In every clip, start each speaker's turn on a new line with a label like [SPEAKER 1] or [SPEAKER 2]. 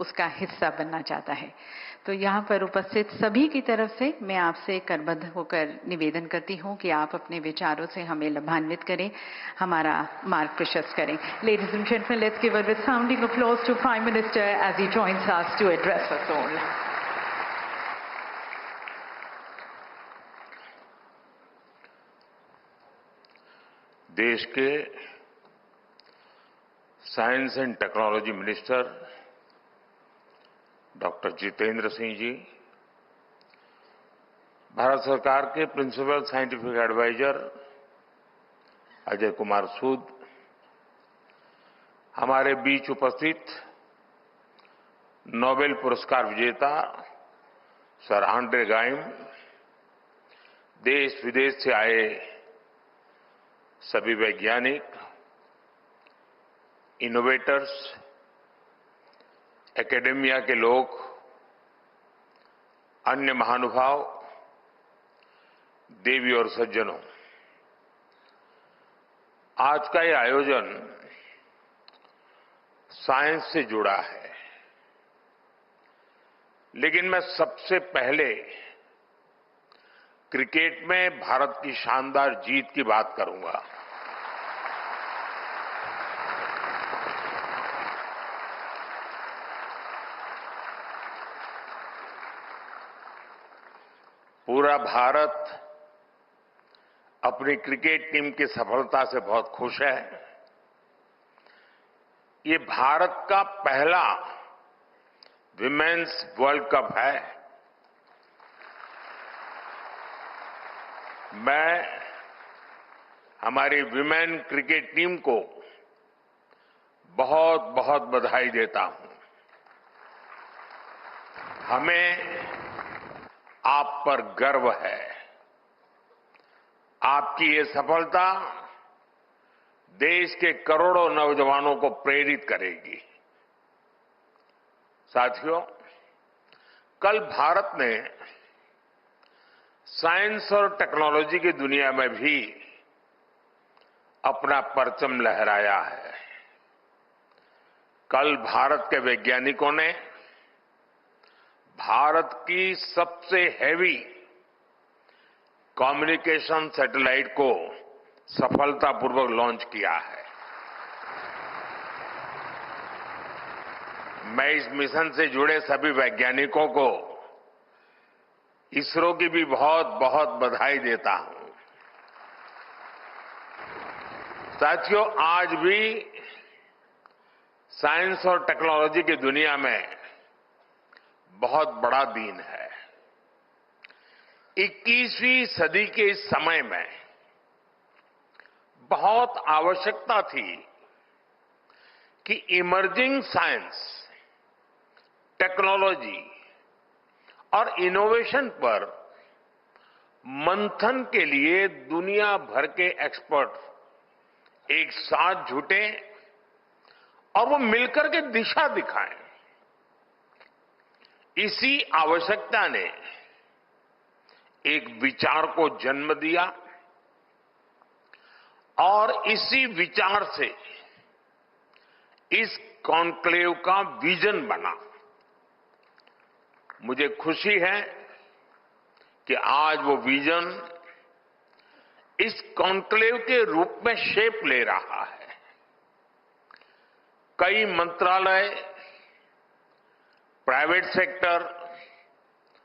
[SPEAKER 1] उसका हिस्सा बनना चाहता है। तो यहाँ पर उपस्थित सभी की तरफ से मैं आपसे करबद्ध होकर निवेदन करती हूँ कि आप अपने विचारों से हमें लाभान्वित करें, हमारा मार्ग प्रशस्त करें। Ladies and gentlemen, let's give a resounding applause to Prime Minister as he joins us to address us all.
[SPEAKER 2] देश के science and technology minister doctor Jitendra Singh ji, Bharat सरकार के principal scientific adviser Ajay Kumar Sood, हमारे बीच उपस्थित नोबेल पुरस्कार विजेता सर आंड्रे गाइम, देश विदेश से आए सभी वैज्ञानिक, इनोवेटर्स, एकेडेमिया के लोग, अन्य महानुभाव, देवी और सज्जनों, आज का ये आयोजन साइंस से जुड़ा है, लेकिन मैं सबसे पहले क्रिकेट में भारत की शानदार जीत की बात करूंगा। पूरा भारत अपनी क्रिकेट टीम की सफलता से बहुत खुश है। ये भारत का पहला विमेन्स वर्ल्ड कप है। मैं हमारी विमेन क्रिकेट टीम को बहुत बहुत बधाई देता हूं। हमें आप पर गर्व है। आपकी ये सफलता देश के करोड़ों नौजवानों को प्रेरित करेगी। साथियों, कल भारत ने साइंस और टेक्नोलॉजी की दुनिया में भी अपना परचम लहराया है। कल भारत के वैज्ञानिकों ने भारत की सबसे हैवी कम्युनिकेशन सैटेलाइट को सफलतापूर्वक लॉन्च किया है। मैं इस मिशन से जुड़े सभी वैज्ञानिकों को, इसरो की भी बहुत बहुत बधाई देता हूं। साथियों, आज भी साइंस और टेक्नोलॉजी की दुनिया में बहुत बड़ा दिन है। 21वीं सदी के इस समय में बहुत आवश्यकता थी कि इमर्जिंग साइंस, टेक्नोलॉजी और इनोवेशन पर मंथन के लिए दुनिया भर के एक्सपर्ट एक साथ जुटे और वो मिलकर के दिशा दिखाएं। इसी आवश्यकता ने एक विचार को जन्म दिया और इसी विचार से इस कॉन्क्लेव का विजन बना। मुझे खुशी है कि आज वो विजन इस कॉन्क्लेव के रूप में शेप ले रहा है। कई मंत्रालय, प्राइवेट सेक्टर,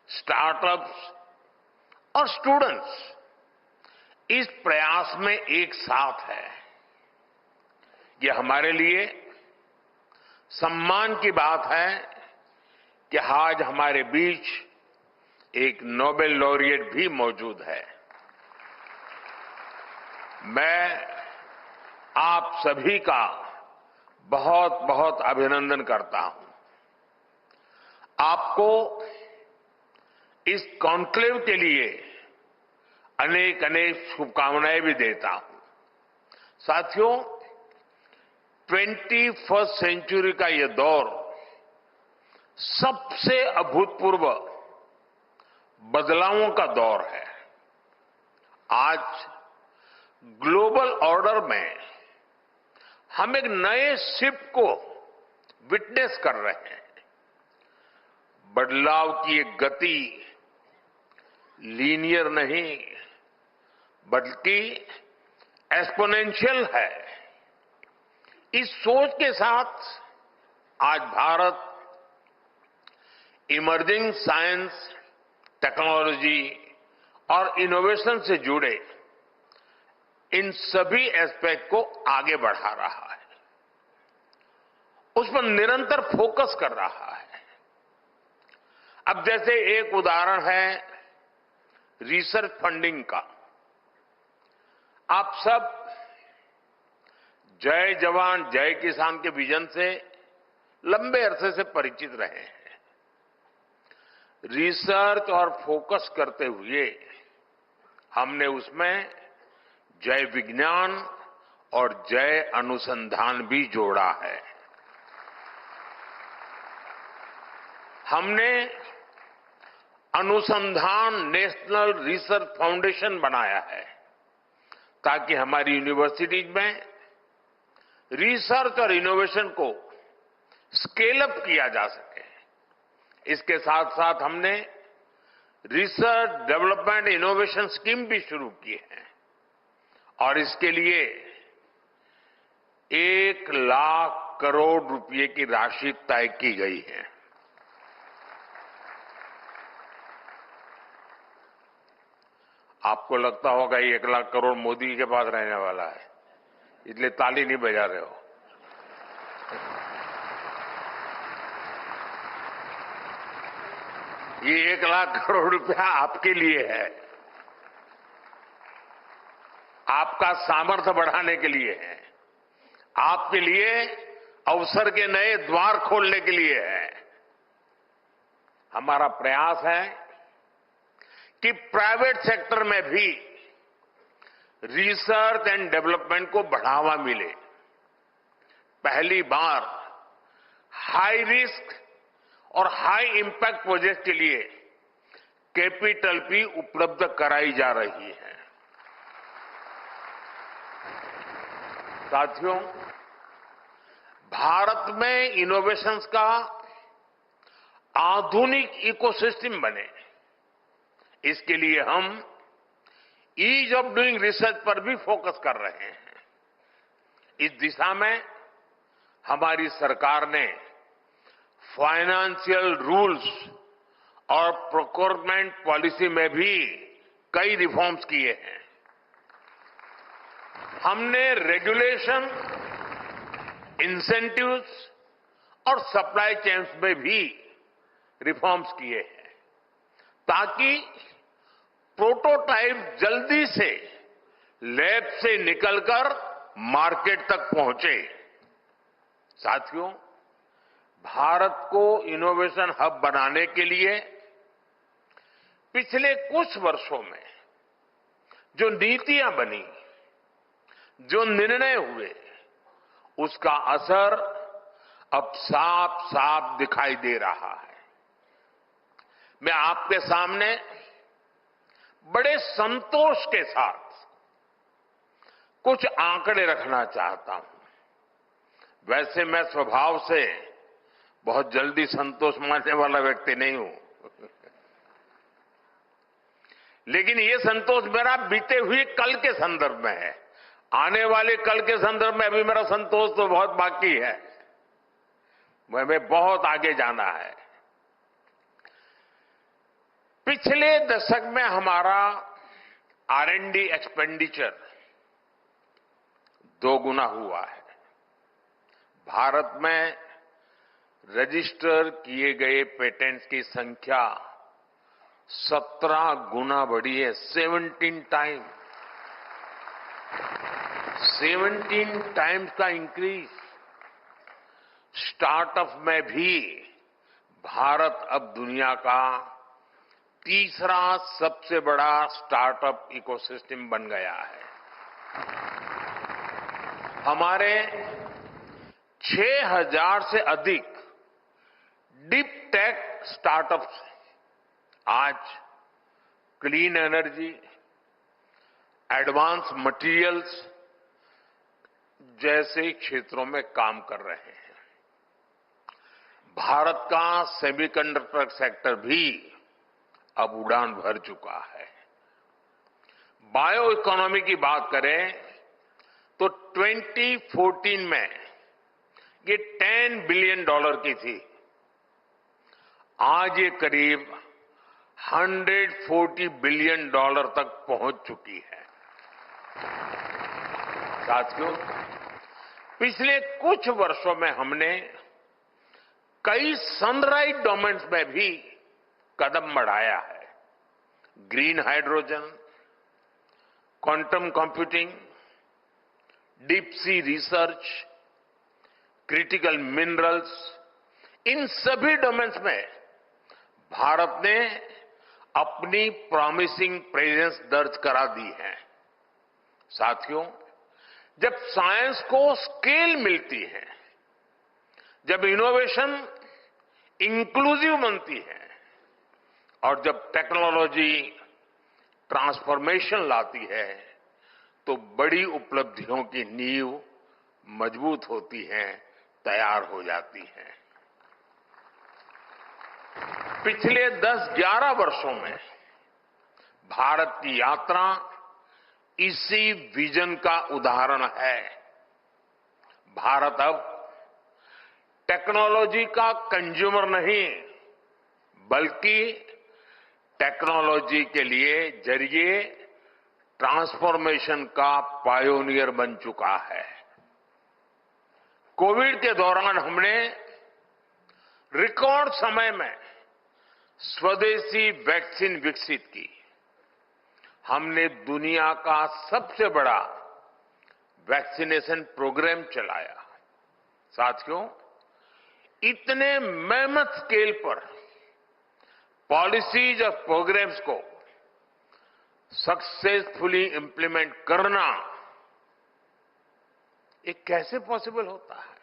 [SPEAKER 2] स्टार्टअप्स और स्टूडेंट्स इस प्रयास में एक साथ है। ये हमारे लिए सम्मान की बात है कि आज हमारे बीच एक नोबेल लॉरिएट भी मौजूद है। मैं आप सभी का बहुत बहुत अभिनंदन करता हूं। आपको इस कॉन्क्लेव के लिए अनेक अनेक शुभकामनाएं भी देता हूं। साथियों, 21वीं सेंचुरी का यह दौर सबसे अभूतपूर्व बदलावों का दौर है। आज ग्लोबल ऑर्डर में हम एक नए शिफ्ट को विटनेस कर रहे हैं। बदलाव की ये गति लीनियर नहीं बल्कि एक्सपोनेंशियल है। इस सोच के साथ आज भारत इमर्जिंग साइंस, टेक्नोलॉजी और इनोवेशन से जुड़े इन सभी एस्पेक्ट को आगे बढ़ा रहा है, उस पर निरंतर फोकस कर रहा है। अब जैसे एक उदाहरण है रिसर्च फंडिंग का। आप सब जय जवान जय किसान के विजन से लंबे अरसे से परिचित रहे हैं। रिसर्च और फोकस करते हुए हमने उसमें जय विज्ञान और जय अनुसंधान भी जोड़ा है। हमने अनुसंधान नेशनल रिसर्च फाउंडेशन बनाया है ताकि हमारी यूनिवर्सिटीज में रिसर्च और इनोवेशन को स्केल अप किया जा सके। इसके साथ साथ हमने रिसर्च डेवलपमेंट इनोवेशन स्कीम भी शुरू की है और इसके लिए 1 लाख करोड़ रुपए की राशि तय की गई है। आपको लगता होगा ये 1 लाख करोड़ मोदी के पास रहने वाला है, इसलिए ताली नहीं बजा रहे हो। ये 1 लाख करोड़ रुपया आपके लिए है, आपका सामर्थ्य बढ़ाने के लिए है, आपके लिए अवसर के नए द्वार खोलने के लिए है। हमारा प्रयास है कि प्राइवेट सेक्टर में भी रिसर्च एंड डेवलपमेंट को बढ़ावा मिले। पहली बार हाई रिस्क और हाई इंपैक्ट प्रोजेक्ट के लिए कैपिटल भी उपलब्ध कराई जा रही है। साथियों, भारत में इनोवेशंस का आधुनिक इकोसिस्टम बने, इसके लिए हम ईज ऑफ डूइंग रिसर्च पर भी फोकस कर रहे हैं। इस दिशा में हमारी सरकार ने फाइनेंशियल रूल्स और प्रोक्योरमेंट पॉलिसी में भी कई रिफॉर्म्स किए हैं। हमने रेगुलेशन, इंसेंटिव्स और सप्लाई चेन्स में भी रिफॉर्म्स किए हैं ताकि प्रोटोटाइप जल्दी से लैब से निकलकर मार्केट तक पहुंचे। साथियों, भारत को इनोवेशन हब बनाने के लिए पिछले कुछ वर्षों में जो नीतियां बनी, जो निर्णय हुए, उसका असर अब साफ साफ दिखाई दे रहा है। मैं आपके सामने बड़े संतोष के साथ कुछ आंकड़े रखना चाहता हूं। वैसे मैं स्वभाव से बहुत जल्दी संतोष मानने वाला व्यक्ति नहीं हूं, लेकिन ये संतोष मेरा बीते हुए कल के संदर्भ में है। आने वाले कल के संदर्भ में अभी मेरा संतोष तो बहुत बाकी है, हमें बहुत आगे जाना है। पिछले दशक में हमारा R&D एक्सपेंडिचर 2 गुना हुआ है। भारत में रजिस्टर किए गए पेटेंट्स की संख्या 17 गुना बढ़ी है। 17 टाइम्स का इंक्रीज। स्टार्टअप में भी भारत अब दुनिया का तीसरा सबसे बड़ा स्टार्टअप इकोसिस्टम बन गया है। हमारे 6000 से अधिक डीप टेक स्टार्टअप्स आज क्लीन एनर्जी, एडवांस मटेरियल्स जैसे क्षेत्रों में काम कर रहे हैं। भारत का सेमीकंडक्टर सेक्टर भी अब उड़ान भर चुका है। बायो इकोनॉमी की बात करें तो 2014 में ये $10 बिलियन की थी। आज ये करीब $140 बिलियन तक पहुंच चुकी है। साथियों, पिछले कुछ वर्षों में हमने कई सनराइज डोमेन्स में भी कदम बढ़ाया है। Green hydrogen, quantum computing, deep sea research, critical minerals, इन सभी डोमेन्स में भारत ने अपनी प्रॉमिसिंग प्रेजेंस दर्ज करा दी है। साथियों, जब साइंस को स्केल मिलती है, जब इनोवेशन इंक्लूसिव बनती है और जब टेक्नोलॉजी ट्रांसफॉर्मेशन लाती है, तो बड़ी उपलब्धियों की नींव मजबूत होती है, तैयार हो जाती है। पिछले 10-11 वर्षों में भारत की यात्रा इसी विजन का उदाहरण है। भारत अब टेक्नोलॉजी का कंज्यूमर नहीं, बल्कि टेक्नोलॉजी के लिए जरिए ट्रांसफॉर्मेशन का पायोनियर बन चुका है। कोविड के दौरान हमने रिकॉर्ड समय में स्वदेशी वैक्सीन विकसित की। हमने दुनिया का सबसे बड़ा वैक्सीनेशन प्रोग्राम चलाया। साथियों, इतने मेहनत स्केल पर पॉलिसीज और प्रोग्राम्स को सक्सेसफुली इंप्लीमेंट करना, ये कैसे पॉसिबल होता है?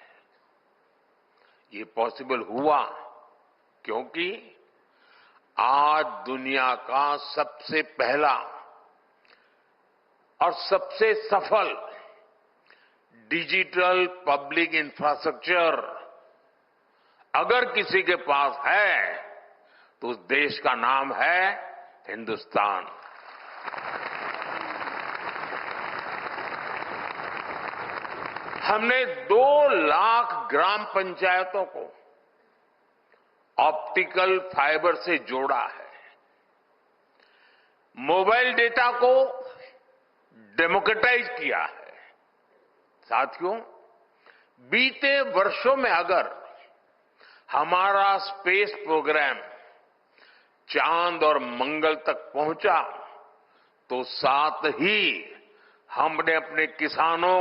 [SPEAKER 2] ये पॉसिबल हुआ क्योंकि आज दुनिया का सबसे पहला और सबसे सफल डिजिटल पब्लिक इंफ्रास्ट्रक्चर अगर किसी के पास है तो उस देश का नाम है हिंदुस्तान। हमने 2 लाख ग्राम पंचायतों को ऑप्टिकल फाइबर से जोड़ा है। मोबाइल डेटा को डेमोक्रेटाइज किया है। साथियों, बीते वर्षों में अगर हमारा स्पेस प्रोग्राम चांद और मंगल तक पहुंचा, तो साथ ही हमने अपने किसानों,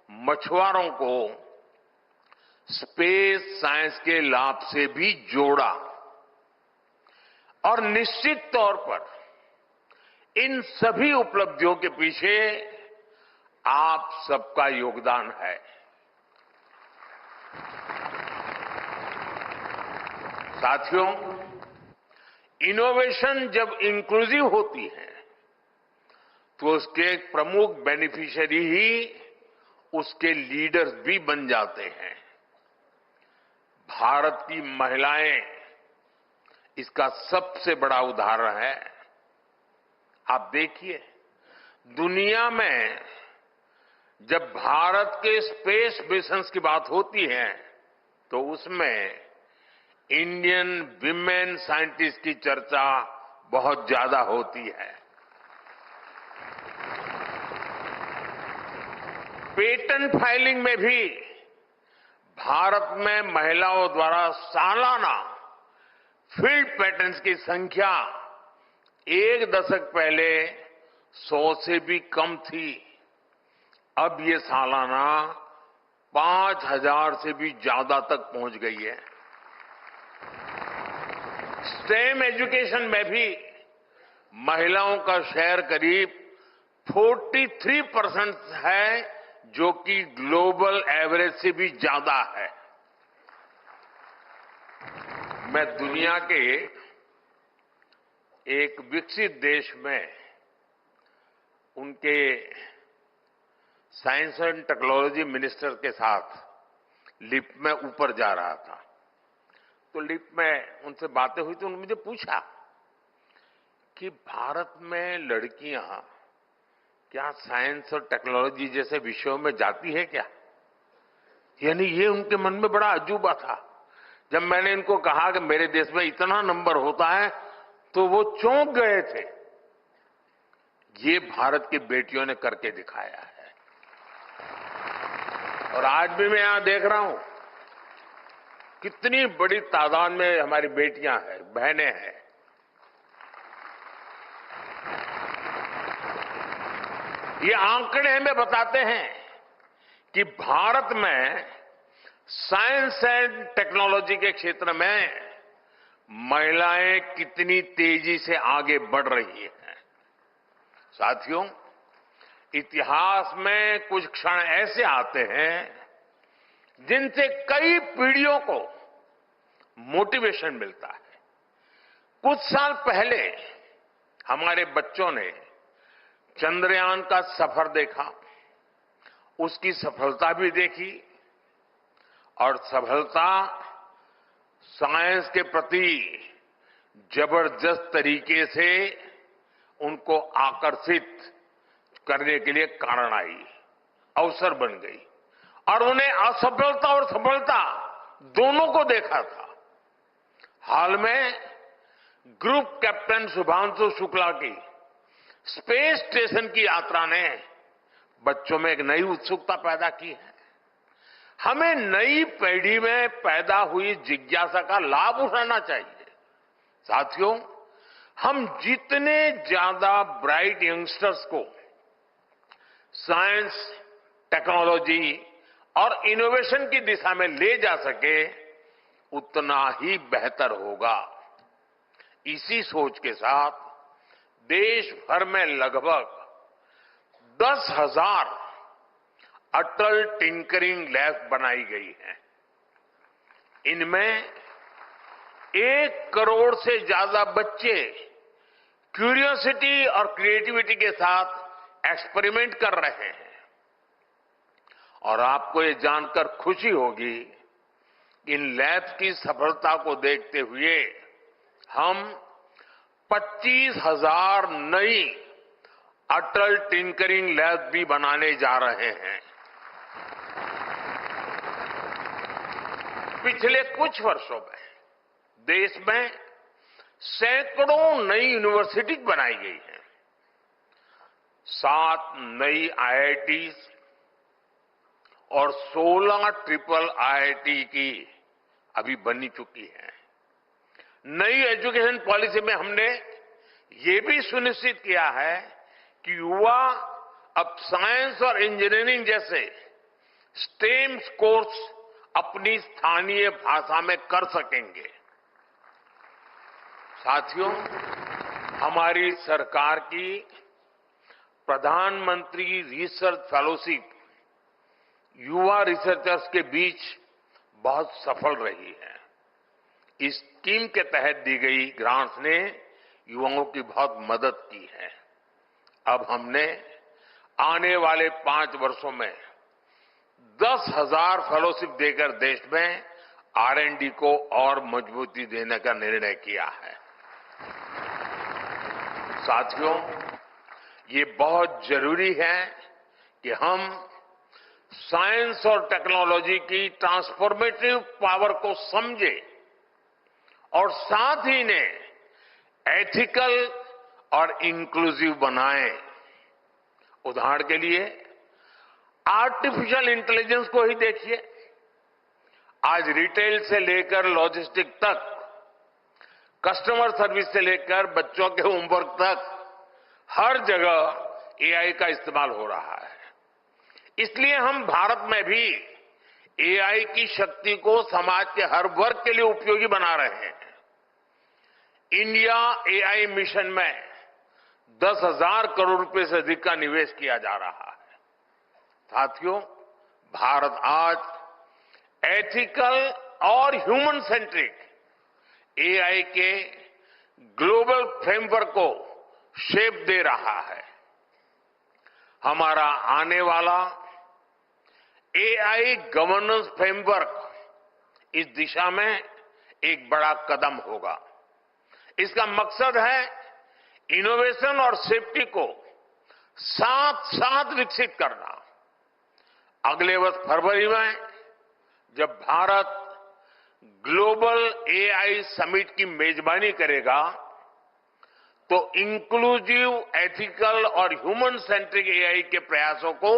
[SPEAKER 2] मछुआरों को स्पेस साइंस के लाभ से भी जोड़ा। और निश्चित तौर पर इन सभी उपलब्धियों के पीछे आप सबका योगदान है। साथियों, इनोवेशन जब इंक्लूसिव होती है तो उसके एक प्रमुख बेनिफिशियरी ही उसके लीडर्स भी बन जाते हैं। भारत की महिलाएं इसका सबसे बड़ा उदाहरण है। आप देखिए, दुनिया में जब भारत के स्पेस मिशंस की बात होती है तो उसमें इंडियन विमेन साइंटिस्ट की चर्चा बहुत ज्यादा होती है। पेटेंट फाइलिंग में भी भारत में महिलाओं द्वारा सालाना फील्ड पेटेंट्स की संख्या एक दशक पहले 100 से भी कम थी। अब ये सालाना 5000 से भी ज्यादा तक पहुंच गई है। स्टेम एजुकेशन में भी महिलाओं का शेयर करीब 43% है, जो कि ग्लोबल एवरेज से भी ज्यादा है। मैं दुनिया के एक विकसित देश में उनके साइंस एंड टेक्नोलॉजी मिनिस्टर के साथ लिफ्ट में ऊपर जा रहा था। तो लिफ्ट में उनसे बातें हुई तो उन्होंने मुझे पूछा कि भारत में लड़कियां क्या साइंस और टेक्नोलॉजी जैसे विषयों में जाती है क्या? यानी ये उनके मन में बड़ा अजूबा था। जब मैंने इनको कहा कि मेरे देश में इतना नंबर होता है तो वो चौंक गए थे। ये भारत की बेटियों ने करके दिखाया है। और आज भी मैं यहां देख रहा हूं कितनी बड़ी तादाद में हमारी बेटियां हैं, बहनें हैं। ये आंकड़े हमें बताते हैं कि भारत में साइंस एंड टेक्नोलॉजी के क्षेत्र में महिलाएं कितनी तेजी से आगे बढ़ रही हैं। साथियों, इतिहास में कुछ क्षण ऐसे आते हैं जिनसे कई पीढ़ियों को मोटिवेशन मिलता है। कुछ साल पहले हमारे बच्चों ने चंद्रयान का सफर देखा, उसकी सफलता भी देखी और सफलता साइंस के प्रति जबरदस्त तरीके से उनको आकर्षित करने के लिए कारण आई, अवसर बन गई और उन्हें असफलता और सफलता दोनों को देखा था। हाल में ग्रुप कैप्टन शुभांशु शुक्ला की स्पेस स्टेशन की यात्रा ने बच्चों में एक नई उत्सुकता पैदा की है। हमें नई पीढ़ी में पैदा हुई जिज्ञासा का लाभ उठाना चाहिए। साथियों, हम जितने ज्यादा ब्राइट यंगस्टर्स को साइंस, टेक्नोलॉजी और इनोवेशन की दिशा में ले जा सके उतना ही बेहतर होगा। इसी सोच के साथ देश भर में लगभग 10,000 अटल टिंकरिंग लैब बनाई गई हैं। इनमें 1 करोड़ से ज्यादा बच्चे क्यूरियोसिटी और क्रिएटिविटी के साथ एक्सपेरिमेंट कर रहे हैं। और आपको ये जानकर खुशी होगी कि इन लैब्स की सफलता को देखते हुए हम 25,000 नई अटल टिंकरिंग लैब भी बनाने जा रहे हैं। पिछले कुछ वर्षों में देश में सैकड़ों नई यूनिवर्सिटी बनाई गई हैं। 7 नई आईआईटीज और 16 ट्रिपल आईआईटी की अभी बनी चुकी है। नई एजुकेशन पॉलिसी में हमने ये भी सुनिश्चित किया है कि युवा अब साइंस और इंजीनियरिंग जैसे स्टेम कोर्स अपनी स्थानीय भाषा में कर सकेंगे। साथियों, हमारी सरकार की प्रधानमंत्री रिसर्च फेलोशिप युवा रिसर्चर्स के बीच बहुत सफल रही है। इस स्कीम के तहत दी गई ग्रांट्स ने युवाओं की बहुत मदद की है। अब हमने आने वाले 5 वर्षों में 10,000 फेलोशिप देकर देश में R&D को और मजबूती देने का निर्णय किया है। साथियों, ये बहुत जरूरी है कि हम साइंस और टेक्नोलॉजी की ट्रांसफॉर्मेटिव पावर को समझें और साथ ही इन्हें एथिकल और इंक्लूसिव बनाएं। उदाहरण के लिए आर्टिफिशियल इंटेलिजेंस को ही देखिए। आज रिटेल से लेकर लॉजिस्टिक तक, कस्टमर सर्विस से लेकर बच्चों के होमवर्क तक हर जगह एआई का इस्तेमाल हो रहा है। इसलिए हम भारत में भी एआई की शक्ति को समाज के हर वर्ग के लिए उपयोगी बना रहे हैं। इंडिया एआई मिशन में 10,000 करोड़ रुपए से अधिक का निवेश किया जा रहा है। साथियों, भारत आज एथिकल और ह्यूमन सेंट्रिक एआई के ग्लोबल फ्रेमवर्क को शेप दे रहा है। हमारा आने वाला एआई गवर्नेंस फ्रेमवर्क इस दिशा में एक बड़ा कदम होगा। इसका मकसद है इनोवेशन और सेफ्टी को साथ साथ विकसित करना। अगले वर्ष फरवरी में जब भारत ग्लोबल एआई समिट की मेजबानी करेगा तो इंक्लूसिव, एथिकल और ह्यूमन सेंट्रिक एआई के प्रयासों को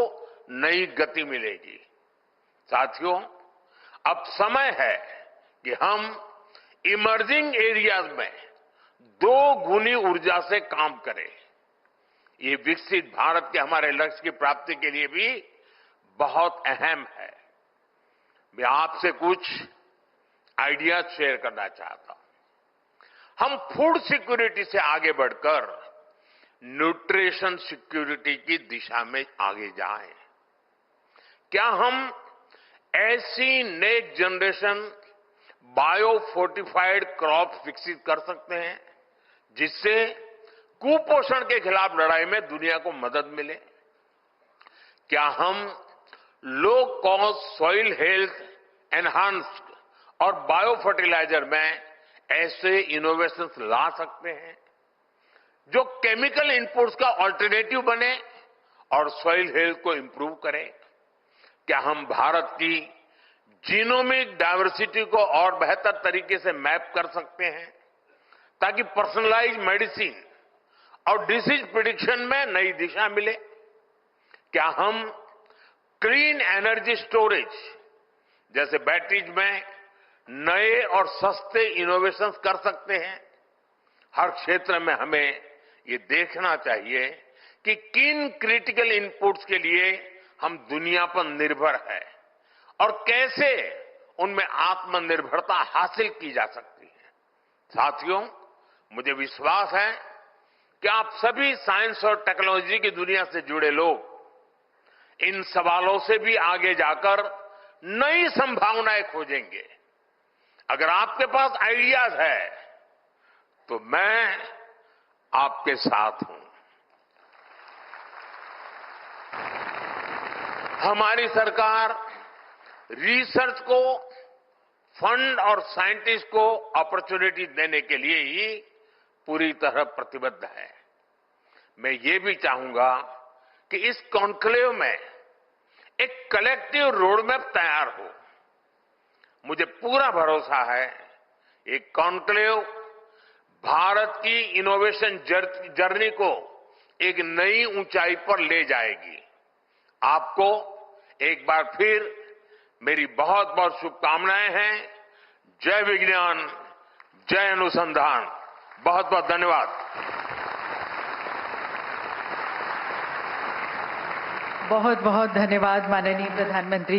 [SPEAKER 2] नई गति मिलेगी। साथियों, अब समय है कि हम इमर्जिंग एरियाज में 2 गुनी ऊर्जा से काम करें। ये विकसित भारत के हमारे लक्ष्य की प्राप्ति के लिए भी बहुत अहम है। मैं आपसे कुछ आइडियाज शेयर करना चाहता हूं। हम फूड सिक्योरिटी से आगे बढ़कर न्यूट्रिशन सिक्योरिटी की दिशा में आगे जाएं। क्या हम ऐसी next generation bio fortified crop विकसित कर सकते हैं जिससे कुपोषण के खिलाफ लड़ाई में दुनिया को मदद मिले? क्या हम low cost soil health enhanced और बायो फर्टिलाइजर में ऐसे इनोवेशंस ला सकते हैं जो केमिकल इनपुट्स का ऑल्टरनेटिव बने और सॉइल हेल्थ को इंप्रूव करें? क्या हम भारत की जीनोमिक डायवर्सिटी को और बेहतर तरीके से मैप कर सकते हैं ताकि पर्सनलाइज मेडिसिन और डिसीज प्रिडिक्शन में नई दिशा मिले? क्या हम क्लीन एनर्जी स्टोरेज जैसे बैटरीज में नए और सस्ते इनोवेशंस कर सकते हैं? हर क्षेत्र में हमें ये देखना चाहिए कि किन क्रिटिकल इनपुट्स के लिए हम दुनिया पर निर्भर है और कैसे उनमें आत्मनिर्भरता हासिल की जा सकती है। साथियों, मुझे विश्वास है कि आप सभी साइंस और टेक्नोलॉजी की दुनिया से जुड़े लोग इन सवालों से भी आगे जाकर नई संभावनाएं खोजेंगे। अगर आपके पास आइडियाज है तो मैं आपके साथ हूं। हमारी सरकार रिसर्च को फंड और साइंटिस्ट को अपॉर्चुनिटी देने के लिए ही पूरी तरह प्रतिबद्ध है। मैं ये भी चाहूंगा कि इस कॉन्क्लेव में एक कलेक्टिव रोडमैप तैयार हो। मुझे पूरा भरोसा है ये कॉन्क्लेव भारत की इनोवेशन जर्नी को एक नई ऊंचाई पर ले जाएगी। आपको एक बार फिर मेरी बहुत बहुत शुभकामनाएं हैं। जय विज्ञान, जय अनुसंधान। बहुत बहुत धन्यवाद।
[SPEAKER 1] बहुत बहुत धन्यवाद माननीय प्रधानमंत्री जी।